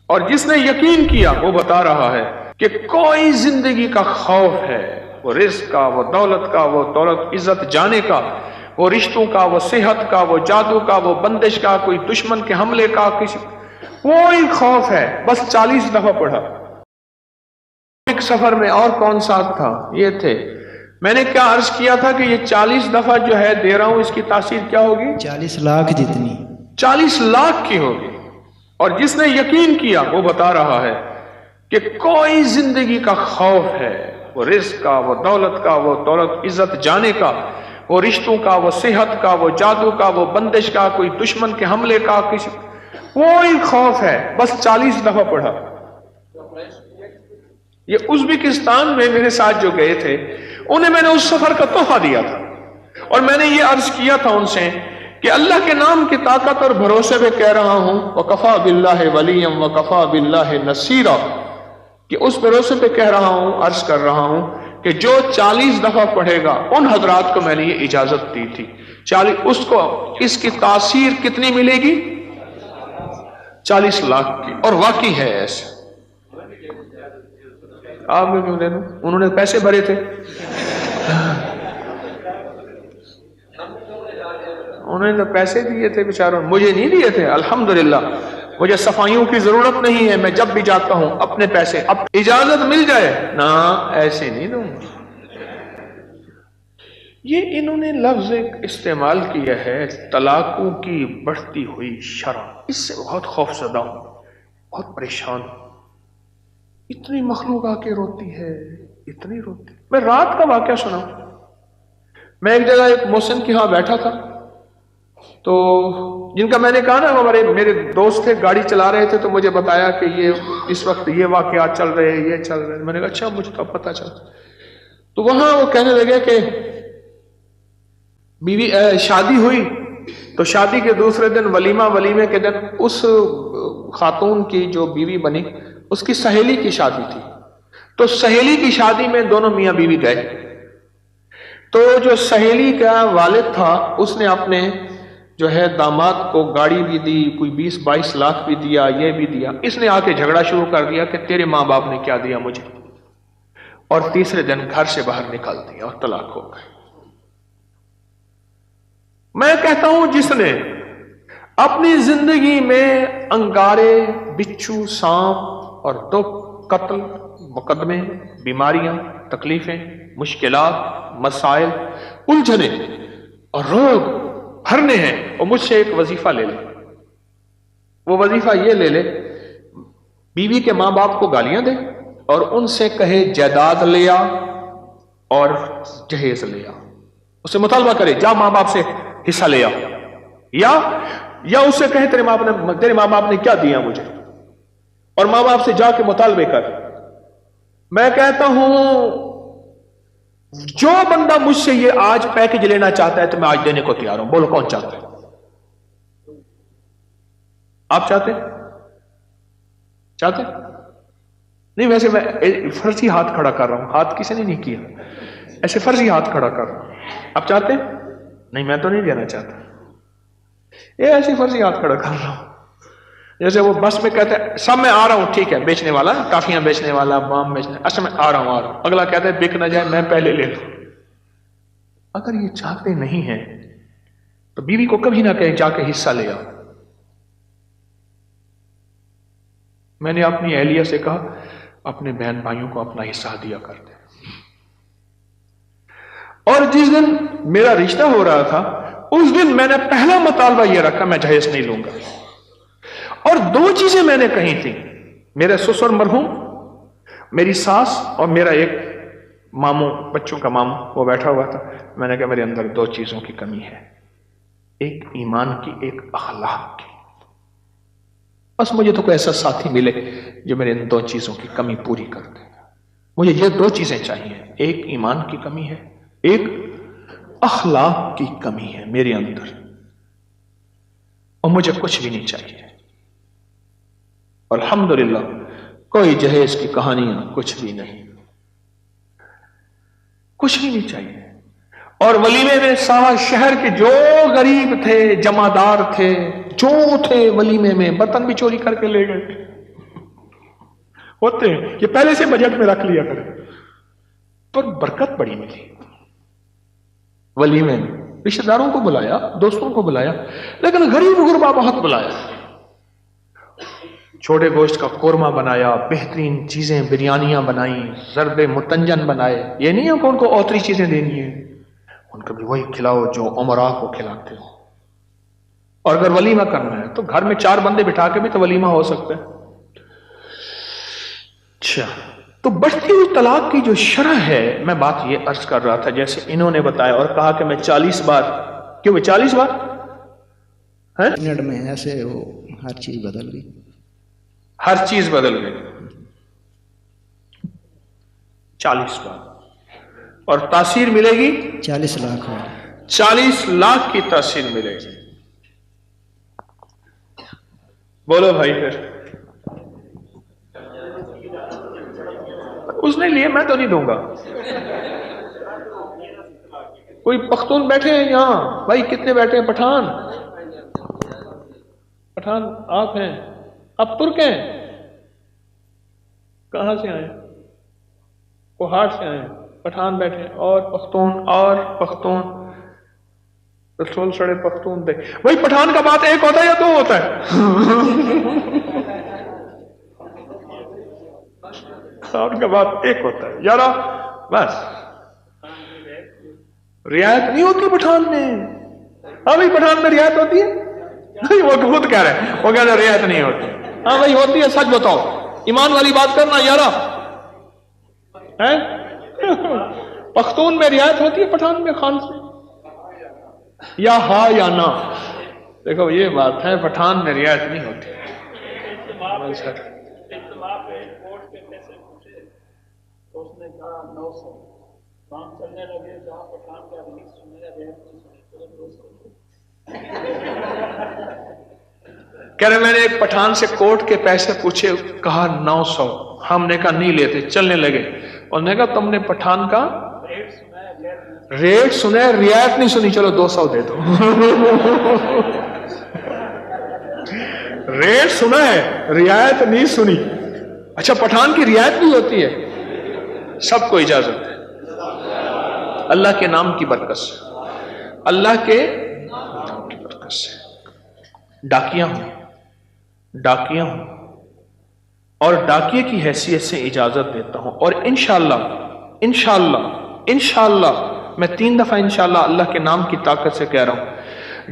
اور جس نے یقین کیا وہ بتا رہا ہے کہ کوئی زندگی کا خوف ہے، وہ رزق کا، وہ دولت کا، وہ دولت عزت جانے کا، وہ رشتوں کا، وہ صحت کا، وہ جادو کا، وہ بندش کا، کوئی دشمن کے حملے کا، کسی کوئی خوف ہے، بس 40 دفعہ پڑھا۔ ایک سفر میں اور کون ساتھ تھا؟ یہ تھے۔ میں نے کیا عرض کیا تھا کہ یہ 40 دفعہ جو ہے دے رہا ہوں، اس کی تاثیر کیا ہوگی؟ 40 لاکھ جتنی، 40 لاکھ کی ہوگی۔ اور جس نے یقین کیا وہ بتا رہا ہے کہ کوئی زندگی کا خوف ہے، وہ رزق کا، وہ دولت کا، وہ دولت عزت جانے کا، وہ رشتوں کا، وہ صحت کا، وہ جادو کا، وہ بندش کا، کوئی دشمن کے حملے کا، کسی کوئی خوف ہے، بس 40 دفعہ پڑھا۔ یہ ازبکستان میں میرے ساتھ جو گئے تھے انہیں میں نے اس سفر کا تحفہ دیا تھا، اور میں نے یہ عرض کیا تھا ان سے کہ اللہ کے نام کی طاقت اور بھروسے پہ کہہ رہا ہوں وَكَفَى بِاللَّهِ وَلِيًّا وَكَفَى بِاللَّهِ نَصِيرًا، کہ اس بھروسے پہ کہہ رہا ہوں، عرض کر رہا ہوں کہ جو 40 دفعہ پڑھے گا، ان حضرات کو میں نے یہ اجازت دی تھی 40، اس کو اس کی تاثیر کتنی ملے گی؟ 40 لاکھ کی، اور واقعی ہے ایسے۔ آپ میں کیوں لے لوں؟ انہوں نے پیسے بھرے تھے، انہوں نے تو پیسے دیے تھے بیچاروں، مجھے نہیں دیے تھے۔ الحمدللہ مجھے صفائیوں کی ضرورت نہیں ہے، میں جب بھی جاتا ہوں اپنے پیسے، اب اجازت مل جائے نا، ایسے نہیں دوں۔ یہ انہوں نے لفظ استعمال کیا ہے طلاقوں کی بڑھتی ہوئی شرح، اس سے بہت خوف زدہ ہوں، بہت پریشان ہوں۔ اتنی مخلوق آ کے روتی ہے، اتنی روتی۔ میں رات کا واقعہ سنا، میں ایک جگہ ایک محسن کے ہاں بیٹھا تھا، تو جن کا میں نے کہا نا میرے دوست تھے، گاڑی چلا رہے تھے، تو مجھے بتایا کہ یہ اس وقت یہ واقعات چل رہے ہیں، یہ چل رہے ہیں۔ میں نے کہا اچھا، مجھے تو پتہ چلا۔ تو وہاں وہ کہنے لگے کہ بیوی شادی ہوئی، تو شادی کے دوسرے دن ولیمے کے دن اس خاتون کی جو بیوی بنی، اس کی سہیلی کی شادی تھی، تو سہیلی کی شادی میں دونوں میاں بیوی گئے، تو جو سہیلی کا والد تھا اس نے اپنے جو ہے داماد کو گاڑی بھی دی، کوئی 20-22 لاکھ بھی دیا، یہ بھی دیا۔ اس نے آ کے جھگڑا شروع کر دیا کہ تیرے ماں باپ نے کیا دیا مجھے، اور تیسرے دن گھر سے باہر نکال دیا اور طلاق ہو گئے۔ میں کہتا ہوں جس نے اپنی زندگی میں انگارے، بچھو، سانپ اور دکھ، قتل، مقدمے، بیماریاں، تکلیفیں، مشکلات، مسائل، الجھنیں اور روگ بھرنے ہیں، اور مجھ سے ایک وظیفہ لے لے۔ وہ وظیفہ یہ لے لے، بیوی کے ماں باپ کو گالیاں دے اور ان سے کہے جائیداد لے آ اور جہیز لے آ، اس سے مطالبہ کرے جا ماں باپ سے حصہ لے آ، یا اس سے کہے تیرے ماں باپ نے کیا دیا مجھے، اور ماں باپ سے جا کے مطالبے کر۔ میں کہتا ہوں جو بندہ مجھ سے یہ آج پیکج لینا چاہتا ہے تو میں آج دینے کو تیار ہوں۔ بولو کون چاہتا ہے؟ آپ چاہتے نہیں؟ ویسے میں فرضی ہاتھ کھڑا کر رہا ہوں، ہاتھ کسی نے نہیں کیا، ایسے فرضی ہاتھ کھڑا کر رہا ہوں۔ آپ چاہتے نہیں؟ میں تو نہیں دینا چاہتا، یہ ایسے فرضی ہاتھ کھڑا کر رہا ہوں۔ جیسے وہ بس میں کہتے ہیں سب میں آ رہا ہوں، ٹھیک ہے، بیچنے والا، کافیاں بیچنے والا، بام بیچنے، اچھا میں آ رہا ہوں، اگلا کہتا ہے بک نہ جائے میں پہلے لے لوں۔ اگر یہ چاہتے نہیں ہیں تو بیوی کو کبھی نہ کہیں جا کے حصہ لے آؤ۔ میں نے اپنی اہلیہ سے کہا اپنے بہن بھائیوں کو اپنا حصہ دیا کرتے، اور جس دن میرا رشتہ ہو رہا تھا اس دن میں نے پہلا مطالبہ یہ رکھا میں جہیز نہیں لوں گا، اور 2 چیزیں میں نے کہی تھی، میرے سسر مرحوم، میری ساس اور میرا ایک ماموں، بچوں کا ماموں، وہ بیٹھا ہوا تھا۔ میں نے کہا میرے اندر 2 چیزوں کی کمی ہے، ایک ایمان کی، ایک اخلاق کی، بس مجھے تو کوئی ایسا ساتھی ملے جو میرے ان 2 چیزوں کی کمی پوری کر دے۔ مجھے یہ 2 چیزیں چاہیے، ایک ایمان کی کمی ہے، ایک اخلاق کی کمی ہے میرے اندر، اور مجھے کچھ بھی نہیں چاہیے۔ الحمدللہ کوئی جہیز کی کہانیاں کچھ بھی نہیں، کچھ بھی نہیں چاہیے۔ اور ولیمے میں سارا شہر کے جو غریب تھے، جمعدار تھے، جو تھے ولیمے میں، برتن بھی چوری کر کے لے گئے، ہوتے ہیں، یہ پہلے سے بجٹ میں رکھ لیا کریں، پر برکت بڑی ملی۔ ولیمے میں رشتہ داروں کو بلایا، دوستوں کو بلایا، لیکن غریب غربا بہت بلایا۔ چھوٹے گوشت کا قورمہ بنایا، بہترین چیزیں بریانیاں بنائیں، ضرب متنجن بنائے۔ یہ نہیں ہے کہ ان کو اوتری چیزیں دینی ہیں، ان کو بھی وہی کھلاؤ جو امراء کو کھلاتے ہو۔ اور اگر ولیمہ کرنا ہے تو گھر میں 4 بندے بٹھا کے بھی تو ولیمہ ہو سکتا ہے۔ اچھا، تو بڑھتی ہوئی طلاق کی جو شرح ہے، میں بات یہ عرض کر رہا تھا، جیسے انہوں نے بتایا اور کہا کہ میں 40 بار، کیوں میں 40 بار ہے؟ منٹ میں ایسے وہ ہر چیز بدل گئی، ہر چیز بدل گئی 40 بار، اور تاثیر ملے گی 40 لاکھ ہو 40 لاکھ کی تاثیر ملے گی۔ بولو بھائی، پھر اس نے لیے، میں تو نہیں دوں گا۔ کوئی پختون بیٹھے ہیں یہاں بھائی؟ کتنے بیٹھے ہیں؟ پٹھان آپ ہیں؟ آپ ترک ہیں؟ کہاں سے آئے؟ پہاڑ سے آئے؟ پٹھان بیٹھے ہیں، اور پختون رسول سڑے پختون دے۔ وہی پٹھان کا بات ایک ہوتا ہے یا 2 ہوتا ہے؟ ان کا بات ایک ہوتا ہے یارا، بس رعایت نہیں ہوتی پٹھان میں۔ ہاں بھائی، پٹھان میں رعایت ہوتی ہے؟ نہیں، وہ خود کہہ رہے ہیں، وہ کہہ رہے رعایت نہیں ہوتی۔ ہاں بھائی ہوتی ہے، سچ بتاؤ، ایمان والی بات کرنا یارا۔ پختون میں رعایت ہوتی ہے، پٹھان میں خان سے یا ہاں یا نہ؟ دیکھو یہ بات ہے، پٹھان میں رعایت نہیں ہوتی۔ کہہ رہے میں نے ایک پٹھان سے کوٹ کے پیسے پوچھے، کہا 900۔ ہم نے کہا نہیں لیتے، چلنے لگے۔ انہوں نے کہا تم نے پٹھان کا ریٹ سنا ہے، رعایت نہیں سنی، چلو 200 دے دو۔ ریٹ سنا ہے، رعایت نہیں سنی۔ اچھا، پٹھان کی رعایت بھی ہوتی ہے؟ سب کو اجازت ہے، اللہ کے نام کی برکت سے، اللہ کے نام کی برکت سے۔ ڈاکیاں ہوں اور ڈاکیے کی حیثیت سے اجازت دیتا ہوں، اور انشاءاللہ میں 3 دفعہ انشاءاللہ اللہ کے نام کی طاقت سے کہہ رہا ہوں،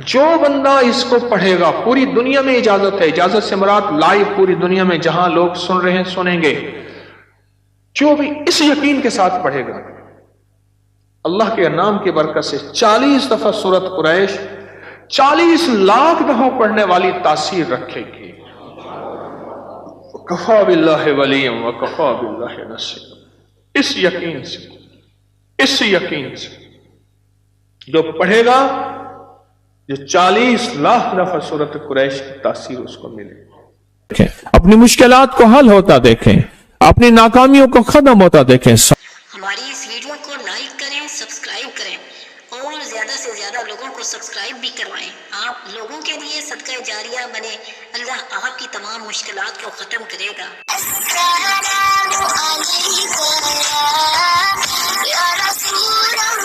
جو بندہ اس کو پڑھے گا، پوری دنیا میں اجازت ہے، اجازت سے مراد لائیو پوری دنیا میں جہاں لوگ سن رہے ہیں سنیں گے، جو بھی اس یقین کے ساتھ پڑھے گا اللہ کے نام کی برکت سے 40 دفعہ سورۃ قریش 40 لاکھ دفعہ پڑھنے والی تاثیر رکھے گی۔ وَكَفَى بِاللَّهِ وَلِيًّا وَكَفَى بِاللَّهِ نَصِيرًا۔ اس یقین سے جو پڑھے گا، جو 40 لاکھ دفعہ سورۃ قریش کی تاثیر اس کو ملے گی۔ اپنی مشکلات کو حل ہوتا دیکھیں، اپنی ناکامیوں کو ختم ہوتا دیکھیں۔ ہماری اس ویڈیو کو لائک کریں، سبسکرائب کریں، اور زیادہ سے زیادہ لوگوں کو سبسکرائب بھی کروائیں۔ آپ لوگوں کے لیے صدقہ جاریہ بنے، اللہ آپ کی تمام مشکلات کو ختم کرے گا۔ السلام علیکم یا رسول اللہ۔